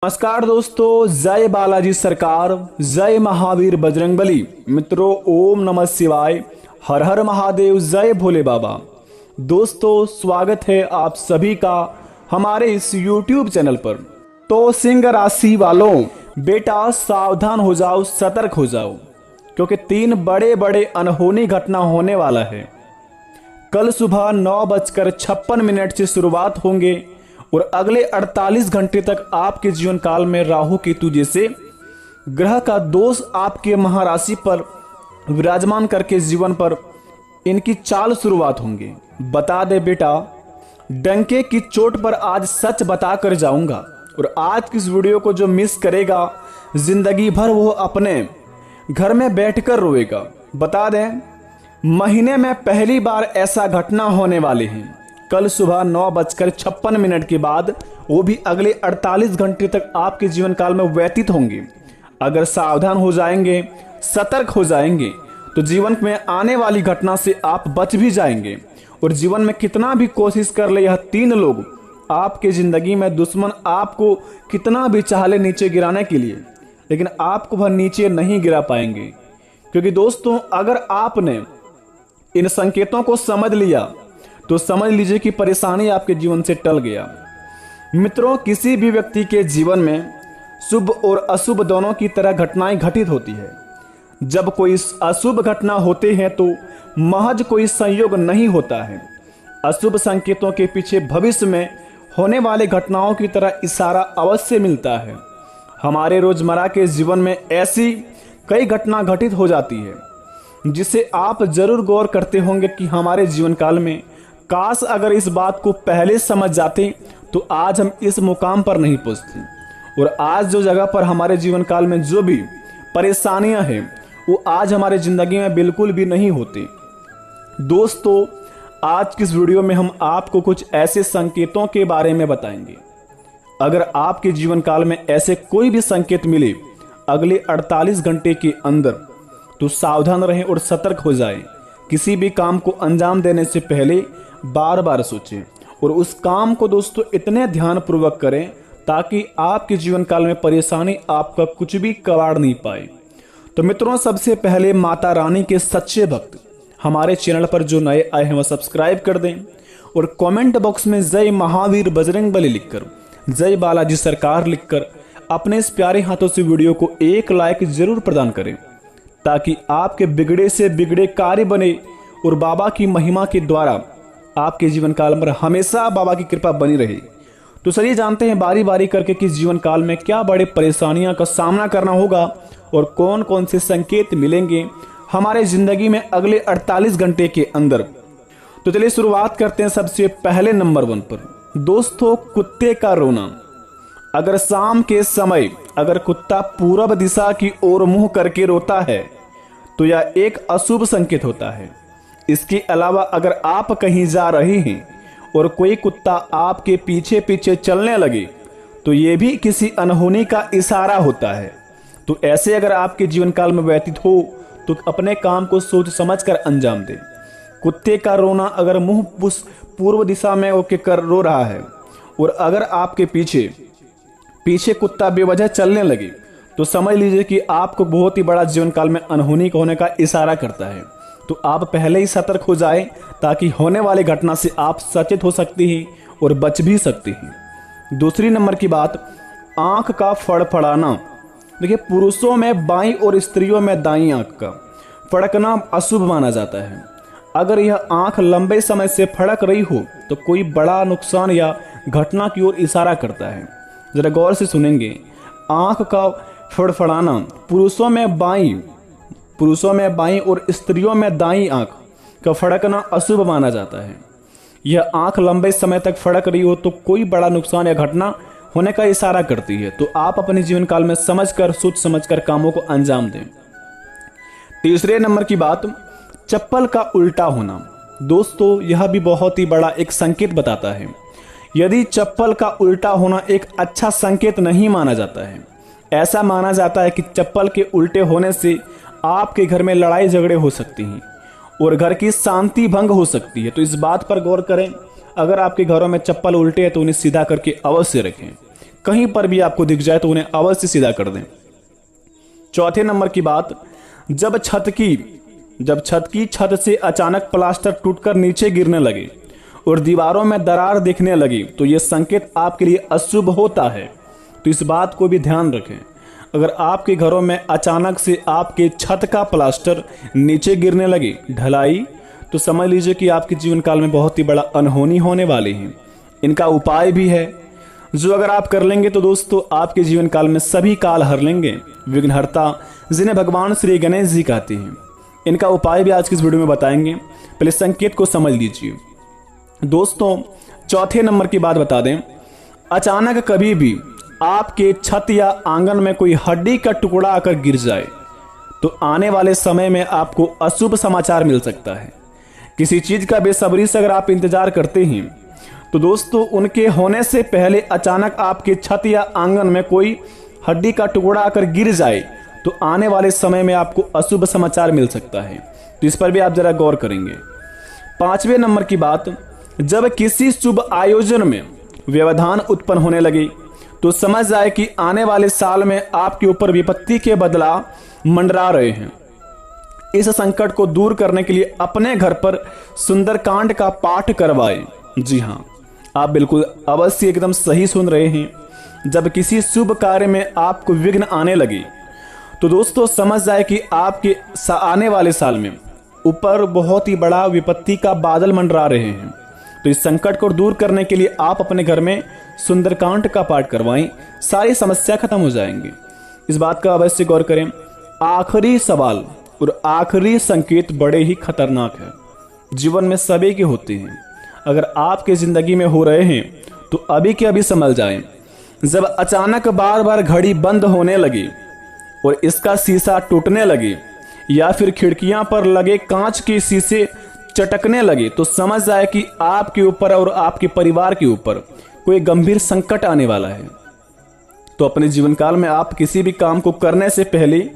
नमस्कार दोस्तों, जय बालाजी सरकार, जय महावीर बजरंगबली। मित्रों, ओम नमः शिवाय, हर हर महादेव, जय भोले बाबा। दोस्तों, स्वागत है आप सभी का हमारे इस YouTube चैनल पर। तो सिंह राशि वालों, बेटा सावधान हो जाओ, सतर्क हो जाओ, क्योंकि 3 बड़े बड़े अनहोनी घटना होने वाला है। कल सुबह 9:56 से शुरुआत होंगे और अगले 48 घंटे तक आपके जीवन काल में राहु केतु जैसे ग्रह का दोष आपके महाराशि पर विराजमान करके जीवन पर इनकी चाल शुरुआत होंगे। बता दे बेटा, डंके की चोट पर आज सच बता कर जाऊंगा, और आज की इस वीडियो को जो मिस करेगा जिंदगी भर वो अपने घर में बैठकर रोएगा। बता दें, महीने में पहली बार ऐसा घटना होने वाली है। कल सुबह 9:56 के बाद, वो भी अगले 48 घंटे तक आपके जीवन काल में व्यतीत होंगे। अगर सावधान हो जाएंगे, सतर्क हो जाएंगे, तो जीवन में आने वाली घटना से आप बच भी जाएंगे। और जीवन में कितना भी कोशिश कर ले यह 3 लोग, आपके जिंदगी में दुश्मन आपको कितना भी चाह ले नीचे गिराने के लिए, लेकिन आपको वह नीचे नहीं गिरा पाएंगे। क्योंकि दोस्तों, अगर आपने इन संकेतों को समझ लिया तो समझ लीजिए कि परेशानी आपके जीवन से टल गया। मित्रों, किसी भी व्यक्ति के जीवन में शुभ और अशुभ दोनों की तरह घटनाएं घटित होती है। जब कोई अशुभ घटना होते हैं तो महज कोई संयोग नहीं होता है। अशुभ संकेतों के पीछे भविष्य में होने वाले घटनाओं की तरह इशारा अवश्य मिलता है। हमारे रोजमर्रा के जीवन में ऐसी कई घटना घटित हो जाती है जिसे आप जरूर गौर करते होंगे कि हमारे जीवन काल में काश अगर इस बात को पहले समझ जाते तो आज हम इस मुकाम पर नहीं पहुंचते। और आज जो जगह पर हमारे जीवन काल में जो भी परेशानियां हैं वो आज हमारे जिंदगी में बिल्कुल भी नहीं होती। दोस्तों, आज की इस वीडियो में हम आपको कुछ ऐसे संकेतों के बारे में बताएंगे। अगर आपके जीवन काल में ऐसे कोई भी संकेत मिले अगले 48 घंटे के अंदर, तो सावधान रहें और सतर्क हो जाएं। किसी भी काम को अंजाम देने से पहले बार बार सोचें और उस काम को दोस्तों इतने ध्यानपूर्वक करें ताकि आपके जीवन काल में परेशानी आपका कुछ भी कबाड़ नहीं पाए। तो मित्रों, सबसे पहले माता रानी के सच्चे भक्त हमारे चैनल पर जो नए आए हैं वह सब्सक्राइब कर दें और कमेंट बॉक्स में जय महावीर बजरंगबली लिखकर, जय बालाजी सरकार लिखकर अपने इस प्यारे हाथों से वीडियो को एक लाइक जरूर प्रदान करें, ताकि आपके बिगड़े से बिगड़े कार्य बने और बाबा की महिमा के द्वारा आपके जीवन काल में हमेशा बाबा की कृपा बनी रहे। तो चलिए जानते हैं बारी बारी करके कि जीवन काल में क्या बड़े परेशानियों का सामना करना होगा और कौन कौन से संकेत मिलेंगे हमारे जिंदगी में अगले 48 घंटे के अंदर। तो चलिए शुरुआत करते हैं सबसे पहले नंबर 1 पर। दोस्तों, कुत्ते का रोना। अगर शाम के समय अगर कुत्ता पूर्व दिशा की ओर मुंह करके रोता है तो यह एक अशुभ संकेत होता है। इसके अलावा अगर आप कहीं जा रहे हैं और कोई कुत्ता आपके पीछे पीछे चलने लगे तो यह भी किसी अनहोनी का इशारा होता है। तो ऐसे अगर आपके जीवन काल में व्यतीत हो तो अपने काम को सोच समझ कर अंजाम दें। कुत्ते का रोना अगर मुंह पूर्व दिशा में होकर कर रो रहा है और अगर आपके पीछे कुत्ता बेवजह चलने लगे तो समझ लीजिए कि आपको बहुत ही बड़ा जीवन काल में अनहोनी होने का इशारा करता है। तो आप पहले ही सतर्क हो जाएं ताकि होने वाली घटना से आप सचेत हो सकती हैं और बच भी सकती हैं। दूसरी नंबर की बात, आंख का फड़फड़ाना। देखिए, पुरुषों में बाईं और स्त्रियों में दाईं आंख का फड़कना अशुभ माना जाता है। अगर यह आंख लंबे समय से फड़क रही हो तो कोई बड़ा नुकसान या घटना की ओर इशारा करता है। जरा गौर से सुनेंगे, आंख का फड़फड़ाना पुरुषों में बाईं और स्त्रियों में दाईं आंख का फड़कना अशुभ माना जाता है। यह आंख लंबे समय तक फड़क रही हो तो कोई बड़ा नुकसान या घटना होने का इशारा करती है। तो आप अपने जीवन काल में सोच समझकर कामों को अंजाम दें। तीसरे नंबर की बात, चप्पल का उल्टा होना। दोस्तों, यह भी बहुत ही बड़ा एक संकेत बताता है। यदि चप्पल का उल्टा होना एक अच्छा संकेत नहीं माना जाता है। ऐसा माना जाता है कि चप्पल के उल्टे होने से आपके घर में लड़ाई झगड़े हो सकती हैं और घर की शांति भंग हो सकती है। तो इस बात पर गौर करें, अगर आपके घरों में चप्पल उल्टे हैं तो उन्हें सीधा करके अवश्य रखें। कहीं पर भी आपको दिख जाए तो उन्हें अवश्य सीधा कर दें। चौथे नंबर की बात, जब छत से अचानक प्लास्टर टूटकर नीचे गिरने लगे और दीवारों में दरार दिखने लगी तो यह संकेत आपके लिए अशुभ होता है। तो इस बात को भी ध्यान रखें। अगर आपके घरों में अचानक से आपके छत का प्लास्टर नीचे गिरने लगे, ढलाई, तो समझ लीजिए कि आपके जीवन काल में बहुत ही बड़ा अनहोनी होने वाली है। इनका उपाय भी है जो अगर आप कर लेंगे तो दोस्तों आपके जीवन काल में सभी काल हर लेंगे। विघ्नहर्ता जिन्हें भगवान श्री गणेश जी कहते हैं, इनका उपाय भी आज की इस वीडियो में बताएंगे। पहले संकेत को समझ लीजिए दोस्तों। चौथे नंबर की बात बता दें, अचानक कभी भी आपके छत या आंगन में कोई हड्डी का टुकड़ा आकर गिर जाए तो आने वाले समय में आपको अशुभ समाचार मिल सकता है। किसी चीज का बेसब्री से अगर आप इंतजार करते हैं तो दोस्तों उनके होने से पहले अचानक आपके छत या आंगन में कोई हड्डी का टुकड़ा आकर गिर जाए तो आने वाले समय में आपको अशुभ समाचार मिल सकता है। तो इस पर भी आप जरा गौर करेंगे। पांचवें नंबर की बात, जब किसी शुभ आयोजन में व्यवधान उत्पन्न होने लगे तो समझ जाए कि आने वाले साल में आपके ऊपर विपत्ति के बदलाव मंडरा रहे हैं। इस संकट को दूर करने के लिए अपने घर पर सुंदरकांड का पाठ करवाएं। जी हाँ, आप बिल्कुल अवश्य एकदम सही सुन रहे हैं। जब किसी शुभ कार्य में आपको विघ्न आने लगे तो दोस्तों समझ जाए कि आपके आने वाले साल में ऊपर बहुत ही बड़ा विपत्ति का बादल मंडरा रहे हैं। तो इस संकट को दूर करने के लिए आप अपने घर में सुंदरकांड का पाठ करवाएं, सारी समस्या खत्म हो जाएंगी। इस बात का अवश्य गौर करें। आखिरी सवाल और आखिरी संकेत बड़े ही खतरनाक है, जीवन में सभी के होते हैं। अगर आपके जिंदगी में हो रहे हैं तो अभी के अभी समझ जाएं। जब अचानक बार बार घड़ी बंद होने लगी और इसका शीशा टूटने लगे या फिर खिड़कियां पर लगे कांच के शीशे चटकने लगे तो समझ जाए कि आपके ऊपर और आपके परिवार के ऊपर कोई गंभीर संकट आने वाला है। तो अपने जीवन काल में आप किसी भी काम को करने से पहले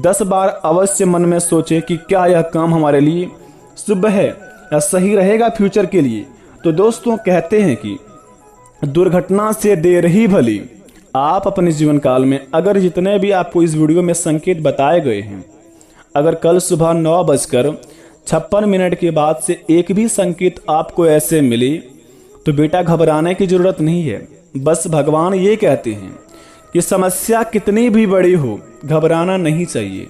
10 बार अवश्य मन में सोचें कि क्या यह काम हमारे लिए शुभ है या सही रहेगा फ्यूचर के लिए। तो दोस्तों कहते हैं कि दुर्घटना से देर ही भली। आप अपने जीवन काल में अगर जितने भी आपको इस वीडियो में संकेत बताए गए हैं, अगर कल सुबह 9:56 के बाद से एक भी संकेत आपको ऐसे मिले तो बेटा घबराने की जरूरत नहीं है। बस भगवान ये कहते हैं कि समस्या कितनी भी बड़ी हो घबराना नहीं चाहिए।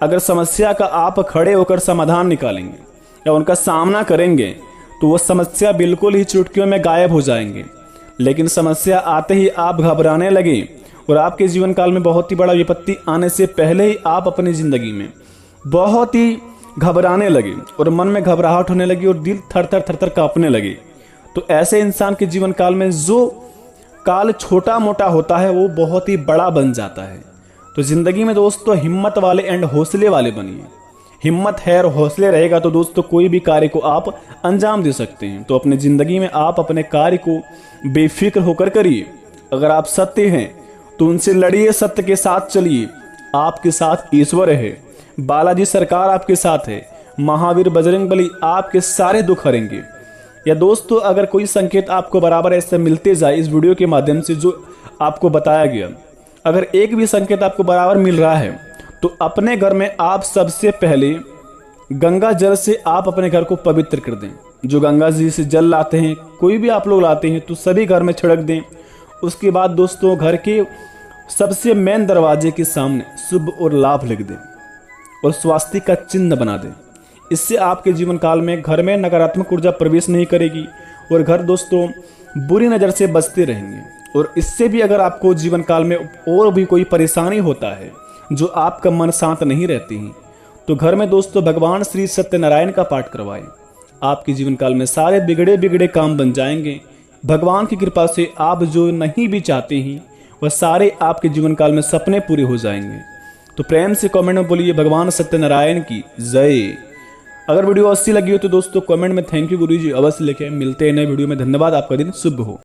अगर समस्या का आप खड़े होकर समाधान निकालेंगे या उनका सामना करेंगे तो वो समस्या बिल्कुल ही चुटकियों में गायब हो जाएंगे। लेकिन समस्या आते ही आप घबराने लगे और आपके जीवन काल में बहुत ही बड़ा विपत्ति आने से पहले ही आप अपनी जिंदगी में बहुत ही घबराने लगे और मन में घबराहट होने लगी और दिल थर थर कांपने लगे, तो ऐसे इंसान के जीवन काल में जो काल छोटा मोटा होता है वो बहुत ही बड़ा बन जाता है। तो जिंदगी में दोस्तों हिम्मत वाले एंड हौसले वाले बनिए। हिम्मत है और हौसले रहेगा तो दोस्तों कोई भी कार्य को आप अंजाम दे सकते हैं। तो अपने जिंदगी में आप अपने कार्य को बेफिक्र होकर करिए। अगर आप सत्य हैं तो उनसे लड़िए, सत्य के साथ चलिए। आपके साथ ईश्वर है, बालाजी सरकार आपके साथ है, महावीर बजरंगबली आपके सारे दुख हरेंगे। या दोस्तों अगर कोई संकेत आपको बराबर ऐसे मिलते जाए इस वीडियो के माध्यम से जो आपको बताया गया, अगर एक भी संकेत आपको बराबर मिल रहा है तो अपने घर में आप सबसे पहले गंगा जल से आप अपने घर को पवित्र कर दें। जो गंगा जी से जल लाते हैं, कोई भी आप लोग लाते हैं तो सभी घर में छिड़क दें। उसके बाद दोस्तों घर के सबसे मेन दरवाजे के सामने शुभ और लाभ लिख दें और स्वास्तिक का चिन्ह बना दें। इससे आपके जीवन काल में घर में नकारात्मक ऊर्जा प्रवेश नहीं करेगी और घर दोस्तों बुरी नज़र से बचते रहेंगे। और इससे भी अगर आपको जीवन काल में और भी कोई परेशानी होता है, जो आपका मन शांत नहीं रहती है, तो घर में दोस्तों भगवान श्री सत्यनारायण का पाठ करवाएं। आपके जीवन काल में सारे बिगड़े काम बन जाएंगे। भगवान की कृपा से आप जो नहीं भी चाहते हैं वह सारे आपके जीवन काल में सपने पूरे हो जाएंगे। तो प्रेम से कमेंट में बोलिए भगवान सत्यनारायण की जय। अगर वीडियो अच्छी लगी हो तो दोस्तों कमेंट में थैंक यू गुरुजी अवश्य लिखें। मिलते हैं नए वीडियो में। धन्यवाद। आपका दिन शुभ हो।